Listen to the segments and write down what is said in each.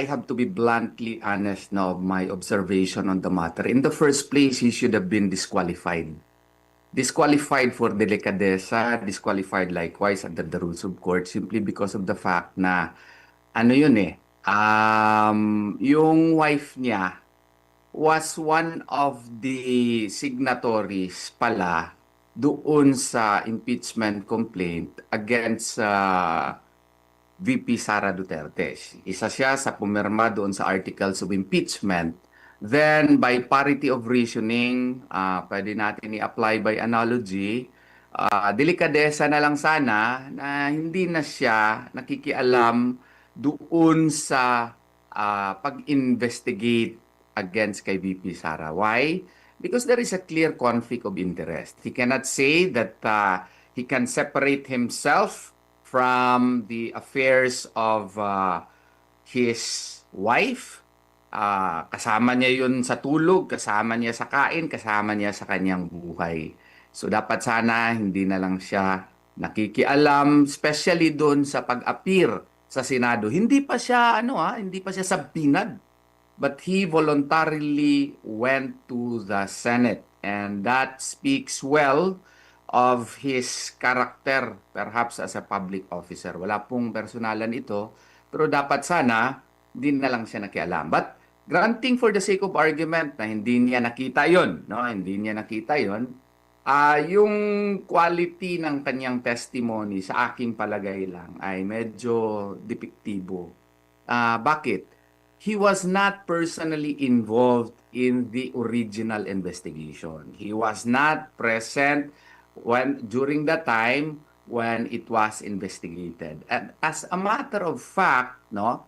I have to be bluntly honest now of my observation on the matter. In the first place, he should have been disqualified. Disqualified for delicadeza, disqualified likewise under the rules of court simply because of the fact na ano yun yung wife niya was one of the signatories pala doon sa impeachment complaint against VP Sara Duterte. Isa siya sa pumirma doon sa articles of impeachment. Then, by parity of reasoning, pwede natin i-apply by analogy, delikadesa na lang sana na hindi na siya nakikialam doon sa pag-investigate against kay VP Sara. Why? Because there is a clear conflict of interest. He cannot say that he can separate himself from the affairs of his wife. Kasama niya yun sa tulog, kasama niya sa kain, kasama niya sa kanyang buhay. So dapat sana hindi na lang siya nakikialam, especially doon sa pag-appear sa Senado. Hindi pa siya hindi pa siya sabinad. But he voluntarily went to the Senate, and that speaks well of his character perhaps as a public officer. Wala pong personalan ito, pero dapat sana din na lang siya nakialam. But granting for the sake of argument na hindi niya nakita yon, no? Hindi niya nakita yon. Yung quality ng kanyang testimony sa aking palagay lang ay medyo depektibo. Bakit? He was not personally involved in the original investigation. He was not present during the time when it was investigated. And as a matter of fact, no,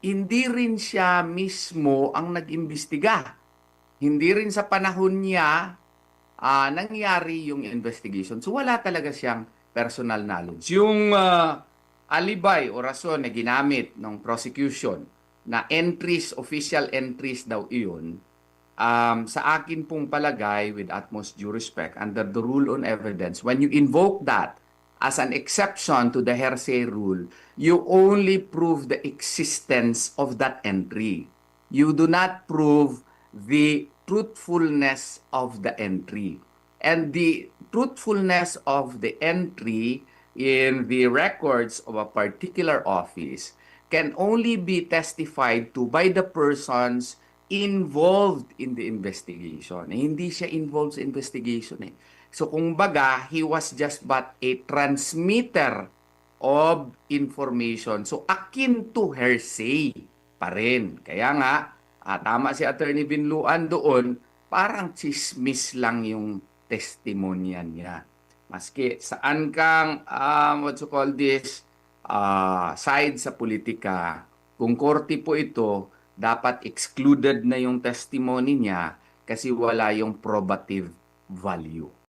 hindi rin siya mismo ang nag-imbestiga. Hindi rin sa panahon niya nangyari yung investigation. So wala talaga siyang personal knowledge. Yung alibay o rason na ginamit ng prosecution na entries, official entries daw iyon, sa akin pong palagay, with utmost due respect, under the rule on evidence, when you invoke that as an exception to the hearsay rule, you only prove the existence of that entry. You do not prove the truthfulness of the entry. And the truthfulness of the entry in the records of a particular office can only be testified to by the persons involved in the investigation. Hindi siya involved sa investigation So kung baga, he was just but a transmitter of information. So akin to hearsay pa rin. Kaya nga, tama si Attorney Binluan doon, parang chismis lang yung testimonya niya. Maski saan kang, side sa politika, kung korte po ito, dapat excluded na yung testimony niya kasi wala yung probative value.